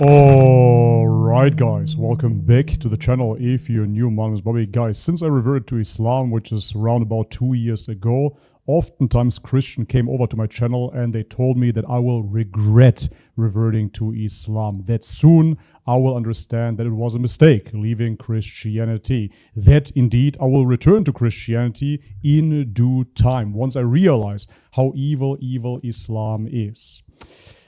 Alright guys, welcome back to the channel. If you're new, my name is Bobby. Guys, since I reverted to Islam, which is around about 2 years ago, oftentimes Christians came over to my channel and they told me that I will regret reverting to Islam, that soon I will understand that it was a mistake leaving Christianity, that indeed I will return to Christianity in due time once I realize how evil Islam is.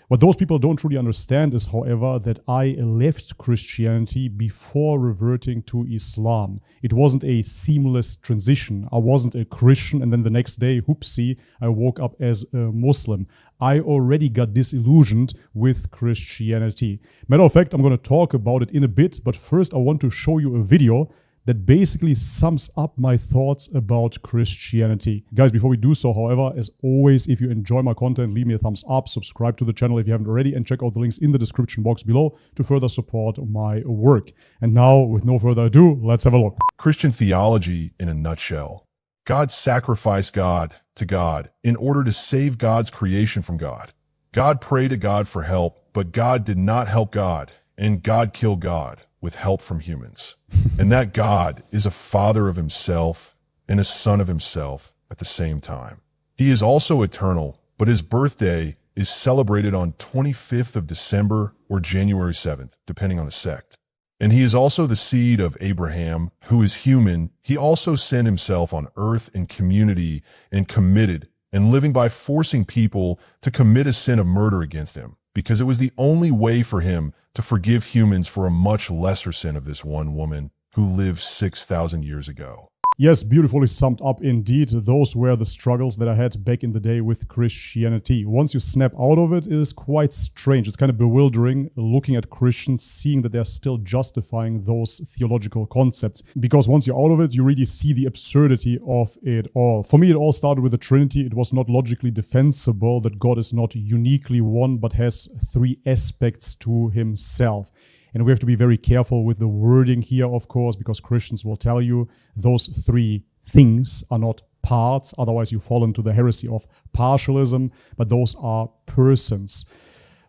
What those people don't truly understand is, however, that I left Christianity before reverting to Islam. It wasn't a seamless transition. I wasn't a Christian and then the next day, whoopsie, I woke up as a Muslim. I already got disillusioned with Christianity. Matter of fact, I'm going to talk about it in a bit, but first I want to show you a video that basically sums up my thoughts about Christianity. Guys, before we do so, however, as always, if you enjoy my content, leave me a thumbs up, subscribe to the channel if you haven't already, and check out the links in the description box below to further support my work. And now, with no further ado, let's have a look. Christian theology in a nutshell. God sacrificed God to God in order to save God's creation from God. God prayed to God for help, but God did not help God, and God killed God with help from humans. And that God is a father of himself and a son of himself at the same time. He is also eternal, but his birthday is celebrated on 25th of December or January 7th, depending on the sect. And he is also the seed of Abraham, who is human. He also sent himself on earth in community and committed and living by forcing people to commit a sin of murder against him, because it was the only way for him to forgive humans for a much lesser sin of this one woman who lived 6,000 years ago. Yes, beautifully summed up indeed. Those were the struggles that I had back in the day with Christianity. Once you snap out of it, it is quite strange. It's kind of bewildering looking at Christians, seeing that they're still justifying those theological concepts. Because once you're out of it, you really see the absurdity of it all. For me, it all started with the Trinity. It was not logically defensible that God is not uniquely one, but has three aspects to himself. And we have to be very careful with the wording here, of course, because Christians will tell you those three things are not parts. Otherwise, you fall into the heresy of partialism, but those are persons.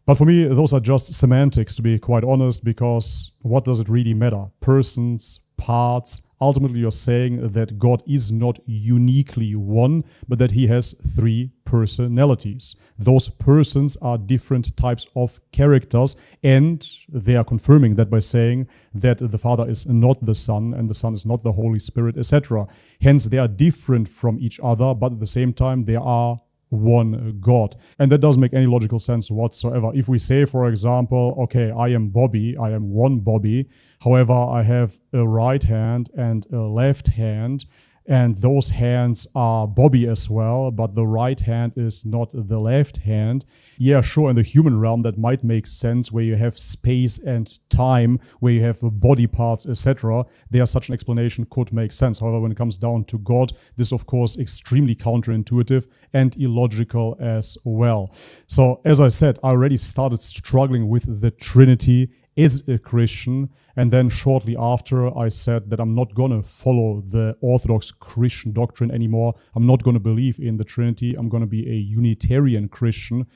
But for me, those are just semantics, to be quite honest, because what does it really matter? Persons, parts. Ultimately, you're saying that God is not uniquely one, but that he has three personalities. Those persons are different types of characters, and they are confirming that by saying that the Father is not the Son, and the Son is not the Holy Spirit, etc. Hence, they are different from each other, but at the same time, they are one God. And that doesn't make any logical sense whatsoever. If we say, for example, okay, I am Bobby, I am one Bobby, however, I have a right hand and a left hand, and those hands are Bobby as well, but the right hand is not the left hand. Yeah, sure, in the human realm that might make sense, where you have space and time, where you have body parts, etc. There, such an explanation could make sense. However, when it comes down to God, this of course extremely counterintuitive and illogical as well. So, as I said, I already started struggling with the Trinity as a Christian, and then shortly after I said that I'm not gonna follow the Orthodox Christian doctrine anymore. I'm not gonna believe in the Trinity. I'm gonna be a Unitarian Christian.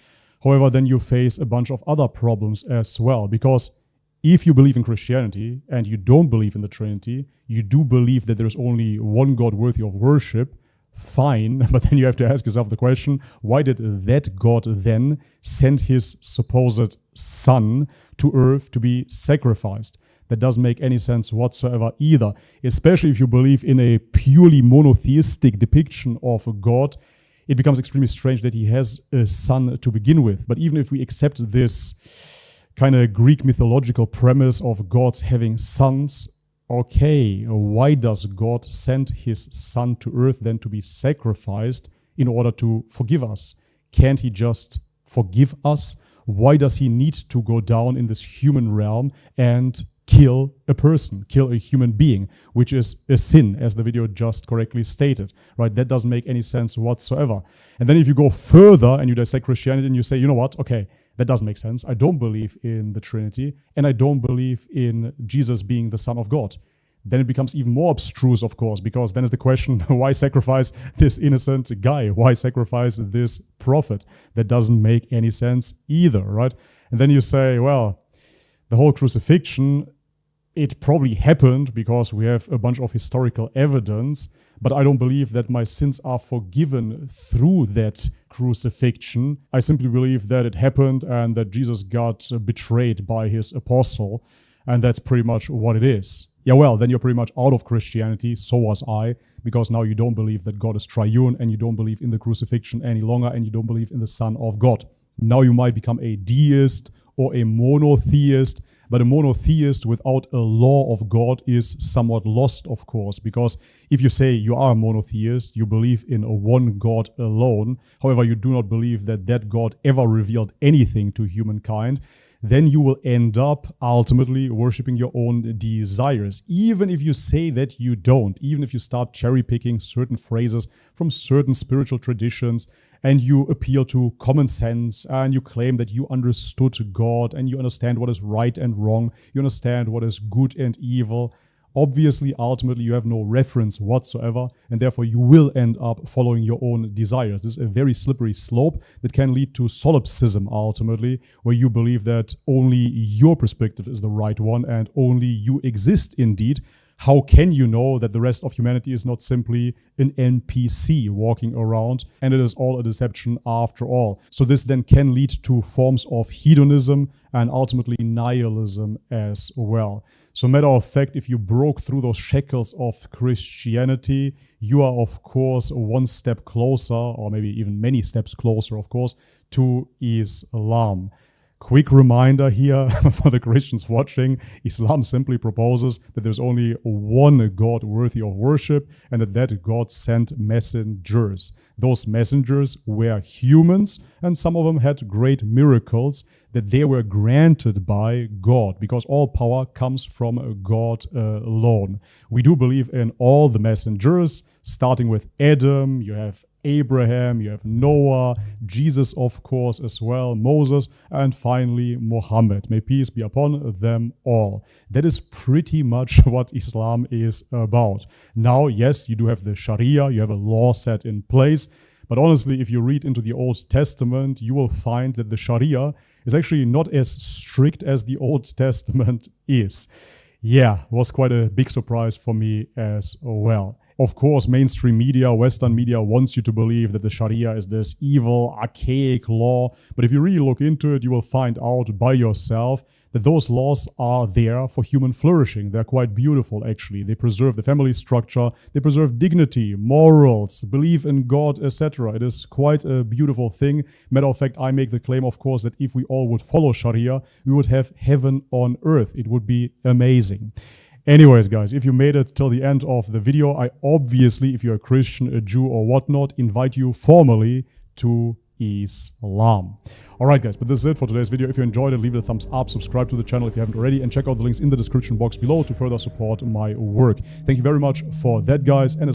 However, then you face a bunch of other problems as well, because if you believe in Christianity and you don't believe in the Trinity, you do believe that there's only one God worthy of worship, fine, but then you have to ask yourself the question, why did that God then send his supposed son to earth to be sacrificed? That doesn't make any sense whatsoever either, especially if you believe in a purely monotheistic depiction of a God. It becomes extremely strange that he has a son to begin with. But even if we accept this kind of Greek mythological premise of gods having sons, okay, why does God send his son to earth then to be sacrificed in order to forgive us? Can't he just forgive us? Why does he need to go down in this human realm and kill a person, kill a human being, which is a sin, as the video just correctly stated, right? That doesn't make any sense whatsoever. And then if you go further and you dissect Christianity and you say, you know what, okay, that doesn't make sense. I don't believe in the Trinity, and I don't believe in Jesus being the Son of God. Then it becomes even more abstruse, of course, because then is the question, why sacrifice this innocent guy? Why sacrifice this prophet? That doesn't make any sense either, right? And then you say, well, The whole crucifixion, it probably happened because we have a bunch of historical evidence, but I don't believe that my sins are forgiven through that crucifixion. I simply believe that it happened and that Jesus got betrayed by his apostle, and that's pretty much what it is. Yeah, well, then you're pretty much out of Christianity, so was I, because now you don't believe that God is triune, and you don't believe in the crucifixion any longer, and you don't believe in the Son of God. Now you might become a deist or a monotheist, but a monotheist without a law of God is somewhat lost, of course, because if you say you are a monotheist, you believe in a one God alone, however, you do not believe that that God ever revealed anything to humankind, then you will end up ultimately worshiping your own desires. Even if you say that you don't, even if you start cherry-picking certain phrases from certain spiritual traditions, and you appeal to common sense, and you claim that you understood God, and you understand what is right and wrong, you understand what is good and evil, obviously, ultimately, you have no reference whatsoever, and therefore you will end up following your own desires. This is a very slippery slope that can lead to solipsism, ultimately, where you believe that only your perspective is the right one, and only you exist indeed. How can you know that the rest of humanity is not simply an NPC walking around and it is all a deception after all? So this then can lead to forms of hedonism and ultimately nihilism as well. So matter of fact, if you broke through those shackles of Christianity, you are of course one step closer, or maybe even many steps closer, of course, to Islam. Quick reminder here for the Christians watching, Islam simply proposes that there's only one God worthy of worship, and that God sent messengers. Those messengers were humans, and some of them had great miracles that they were granted by God, because all power comes from God alone. We do believe in all the messengers, starting with Adam, you have Abraham, you have Noah, Jesus of course as well, Moses, and finally Muhammad. May peace be upon them all. That is pretty much what Islam is about. Now, yes, you do have the Sharia, you have a law set in place, but honestly, if you read into the Old Testament, you will find that the Sharia is actually not as strict as the Old Testament is. Yeah, it was quite a big surprise for me as well. Of course, mainstream media, Western media wants you to believe that the Sharia is this evil, archaic law. But if you really look into it, you will find out by yourself that those laws are there for human flourishing. They're quite beautiful, actually. They preserve the family structure, they preserve dignity, morals, belief in God, etc. It is quite a beautiful thing. Matter of fact, I make the claim, of course, that if we all would follow Sharia, we would have heaven on earth. It would be amazing. Anyways, guys, if you made it till the end of the video, I obviously, if you're a Christian, a Jew, or whatnot, invite you formally to Islam. Alright guys, but this is it for today's video. If you enjoyed it, leave it a thumbs up, subscribe to the channel if you haven't already, and check out the links in the description box below to further support my work. Thank you very much for that, guys, and